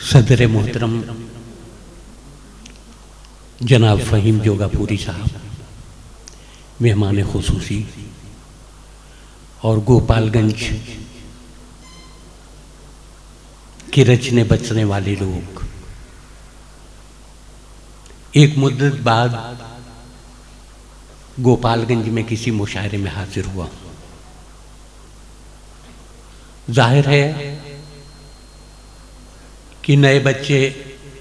सदर मोहतरम जनाब फ़हीम जोगापुरी साहब, मेहमान खुसूसी और गोपालगंज के रचने बचने वाले लोग, एक मुद्दत बाद गोपालगंज में किसी मुशायरे में हाजिर हुआ। जाहिर है कि नए बच्चे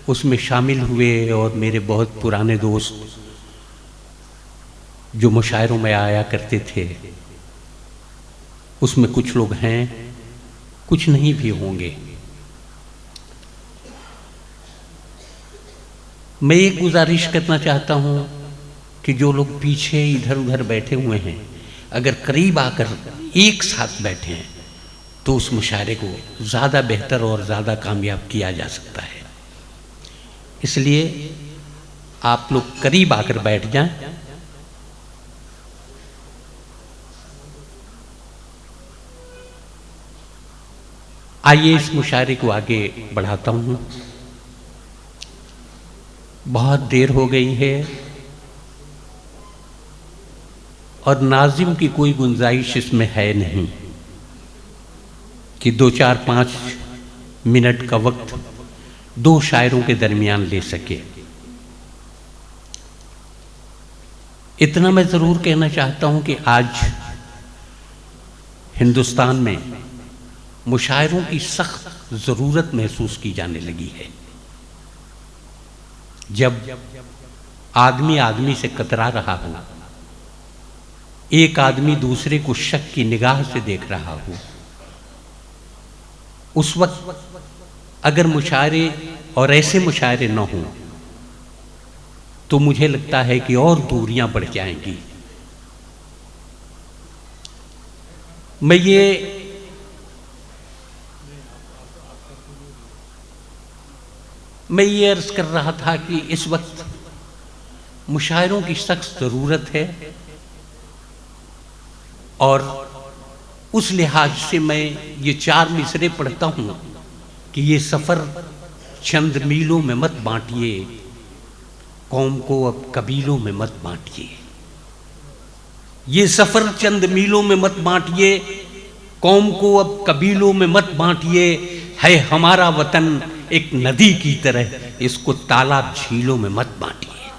उसमें शामिल हुए और मेरे बहुत पुराने दोस्त जो मुशायरों में आया करते थे उसमें कुछ लोग हैं, कुछ नहीं भी होंगे। मैं एक गुजारिश करना चाहता हूं कि जो लोग पीछे इधर उधर बैठे हुए हैं, अगर करीब आकर एक साथ बैठे हैं तो उस मुशायरे को ज़्यादा बेहतर और ज़्यादा कामयाब किया जा सकता है। इसलिए आप लोग करीब आकर बैठ जाएं। आइए इस मुशायरे को आगे बढ़ाता हूं। बहुत देर हो गई है और नाज़िम की कोई गुंजाइश इसमें है नहीं कि 2-4-5 मिनट का वक्त दो शायरों के दरमियान ले सके। इतना मैं ज़रूर कहना चाहता हूं कि आज हिंदुस्तान में मुशायरों की सख्त ज़रूरत महसूस की जाने लगी है। जब आदमी आदमी से कतरा रहा हो, एक आदमी दूसरे को शक की निगाह से देख रहा हो, उस वक्त अगर मुशायरे और ऐसे मुशायरे न हों तो मुझे लगता है कि और दूरियां बढ़ जाएंगी। मैं ये अर्ज कर रहा था कि इस वक्त मुशायरों की सख्त ज़रूरत है और उस लिहाज से मैं ये 4 मिसरे पढ़ता हूं कि ये सफ़र चंद मीलों में मत बांटिए, कौम को अब कबीलों में मत बांटिए। ये सफ़र चंद मीलों में मत बांटिए, कौम को अब कबीलों में मत बांटिए। है हमारा वतन एक नदी की तरह, इसको तालाब झीलों में मत बांटिए।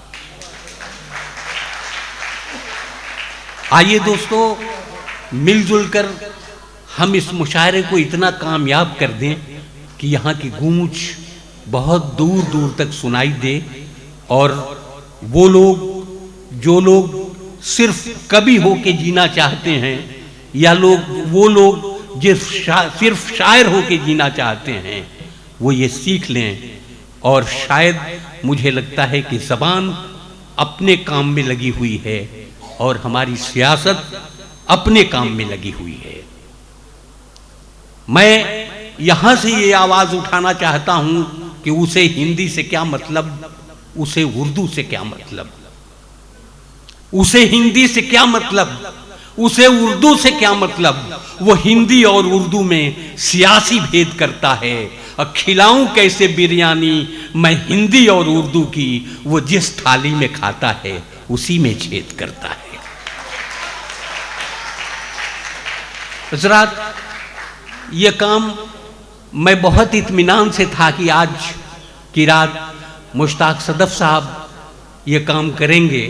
आइए दोस्तों, मिलजुल कर हम इस मुशायरे को इतना कामयाब कर दें कि यहाँ की गूंज बहुत दूर दूर तक सुनाई दे और वो लोग जो लोग सिर्फ कवि होके जीना चाहते हैं या वो लोग जो सिर्फ शायर होके जीना चाहते हैं वो ये सीख लें। और शायद मुझे लगता है कि ज़बान अपने काम में लगी हुई है और हमारी सियासत अपने काम में लगी हुई है। मैं यहां से ये आवाज उठाना चाहता हूं कि उसे हिंदी से क्या मतलब, उसे उर्दू से क्या मतलब, उसे हिंदी से क्या मतलब, उसे उर्दू से क्या मतलब। वो हिंदी और उर्दू में सियासी भेद करता है। और खिलाऊं कैसे बिरयानी मैं हिंदी और उर्दू की, वो जिस थाली में खाता है उसी में छेद करता है। हज़रात, ये काम मैं बहुत इत्मीनान से था कि आज की रात मुश्ताक सदफ साहब ये काम करेंगे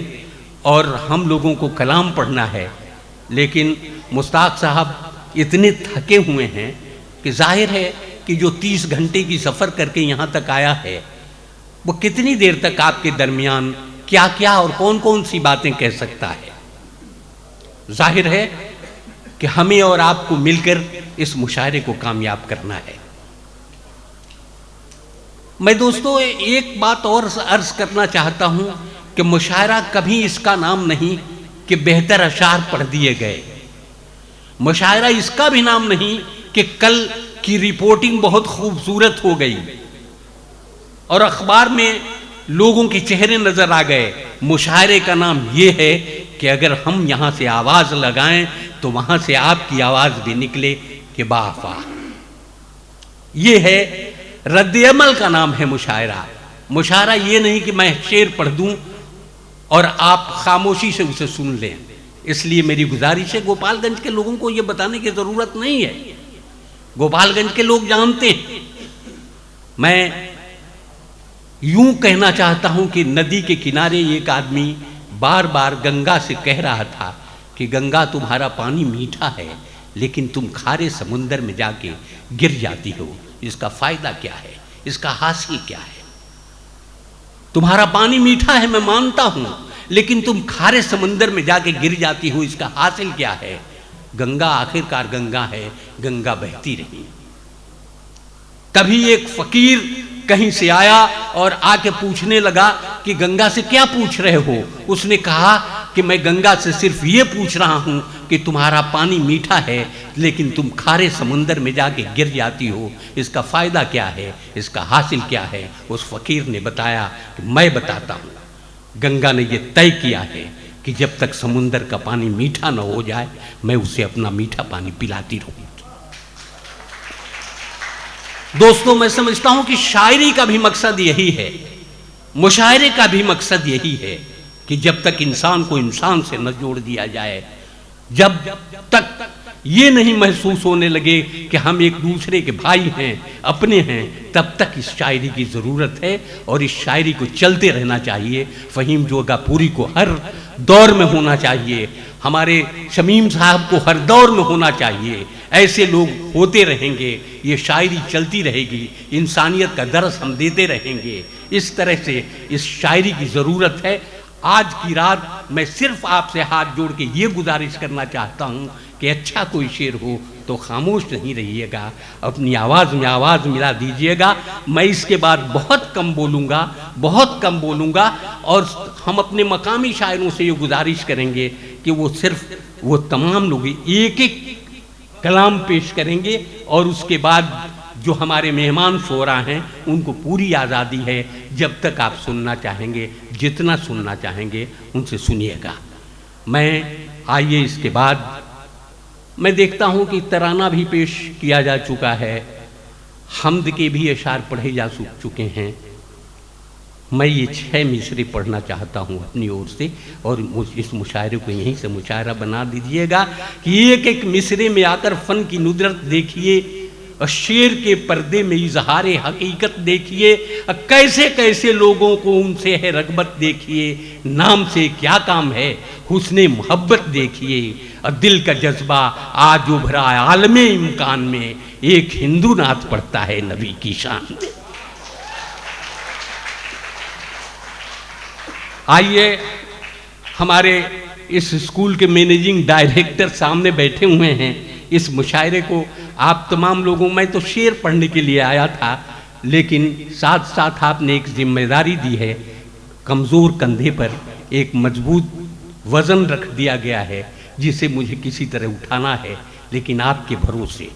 और हम लोगों को कलाम पढ़ना है, लेकिन मुश्ताक साहब इतने थके हुए हैं कि जाहिर है कि जो 30 घंटे की सफ़र करके यहाँ तक आया है वो कितनी देर तक आपके दरमियान क्या क्या और कौन कौन सी बातें कह सकता है। जाहिर है कि हमें और आपको मिलकर इस मुशायरे को कामयाब करना है। मैं दोस्तों एक बात और अर्ज करना चाहता हूं कि मुशायरा कभी इसका नाम नहीं कि बेहतर अशार पढ़ दिए गए। मुशायरा इसका भी नाम नहीं कि कल की रिपोर्टिंग बहुत खूबसूरत हो गई और अखबार में लोगों के चेहरे नजर आ गए। मुशायरे का नाम ये है कि अगर हम यहाँ से आवाज़ लगाएं तो वहाँ से आपकी आवाज़ भी निकले कि वाह वाह। ये है रद्द-ए-अमल का नाम है मुशायरा। मुशायरा ये नहीं कि मैं शेर पढ़ दूं और आप खामोशी से उसे सुन लें। इसलिए मेरी गुजारिश है, गोपालगंज के लोगों को ये बताने की ज़रूरत नहीं है, गोपालगंज के लोग जानते हैं। मैं यूं कहना चाहता हूं कि नदी के किनारे एक आदमी बार बार गंगा से कह रहा था कि गंगा तुम्हारा पानी मीठा है, लेकिन तुम खारे समुंदर में जाके गिर जाती हो, इसका फायदा क्या है, इसका हासिल क्या है? तुम्हारा पानी मीठा है मैं मानता हूं, लेकिन तुम खारे समुंदर में जाके गिर जाती हो, इसका हासिल क्या है? गंगा आखिरकार गंगा है, गंगा बहती रही। तभी एक फकीर कहीं से आया और आके पूछने लगा कि गंगा से क्या पूछ रहे हो? उसने कहा कि मैं गंगा से सिर्फ ये पूछ रहा हूं कि तुम्हारा पानी मीठा है, लेकिन तुम खारे समुंदर में जाके गिर जाती हो, इसका फायदा क्या है, इसका हासिल क्या है? उस फकीर ने बताया कि मैं बताता हूं। गंगा ने यह तय किया है कि जब तक समुंदर का पानी मीठा न हो जाए, मैं उसे अपना मीठा पानी पिलाती रहूंगी। दोस्तों, मैं समझता हूं कि शायरी का भी मकसद यही है, मुशायरे का भी मकसद यही है कि जब तक इंसान को इंसान से न जोड़ दिया जाए, जब तक ये नहीं महसूस होने लगे कि हम एक दूसरे के भाई हैं, अपने हैं, तब तक इस शायरी की ज़रूरत है और इस शायरी को चलते रहना चाहिए। फ़हीम जोगापुरी को हर दौर में होना चाहिए, हमारे शमीम साहब को हर दौर में होना चाहिए। ऐसे लोग होते रहेंगे, ये शायरी चलती रहेगी, इंसानियत का दर्स हम देते रहेंगे। इस तरह से इस शायरी की ज़रूरत है। आज की रात मैं सिर्फ आपसे हाथ जोड़ के ये गुजारिश करना चाहता हूँ कि अच्छा कोई शेर हो तो खामोश नहीं रहिएगा, अपनी आवाज़ में आवाज़ मिला दीजिएगा। मैं इसके बाद बहुत कम बोलूँगा और हम अपने मकामी शायरों से ये गुजारिश करेंगे कि वो सिर्फ वो तमाम लोग एक एक कलाम पेश करेंगे और उसके बाद जो हमारे मेहमान शोरा हैं उनको पूरी आज़ादी है, जब तक आप सुनना चाहेंगे, जितना सुनना चाहेंगे उनसे सुनिएगा। आइए इसके बाद मैं देखता हूँ कि तराना भी पेश किया जा चुका है, हम्द के भी अशार पढ़े जा चुके हैं। मैं ये 6 मिसरे पढ़ना चाहता हूँ अपनी ओर से और इस मुशायरे को यहीं से मुशायरा बना दीजिएगा कि एक एक मिसरे में आकर फ़न की नुदरत देखिए, शेर के पर्दे में इजहारे हकीकत देखिए, कैसे कैसे लोगों को उनसे है रगबत देखिए, नाम से क्या काम है हुस्ने मोहब्बत देखिए, दिल का जज्बा आज उभरा आलमे इम्कान में, एक हिंदू नात पढ़ता है नबी की शान में। आइए, हमारे इस स्कूल के मैनेजिंग डायरेक्टर सामने बैठे हुए हैं। इस मुशायरे को आप तमाम लोगों, मैं तो शेर पढ़ने के लिए आया था, लेकिन साथ साथ आपने एक जिम्मेदारी दी है, कमज़ोर कंधे पर एक मजबूत वज़न रख दिया गया है जिसे मुझे किसी तरह उठाना है, लेकिन आपके भरोसे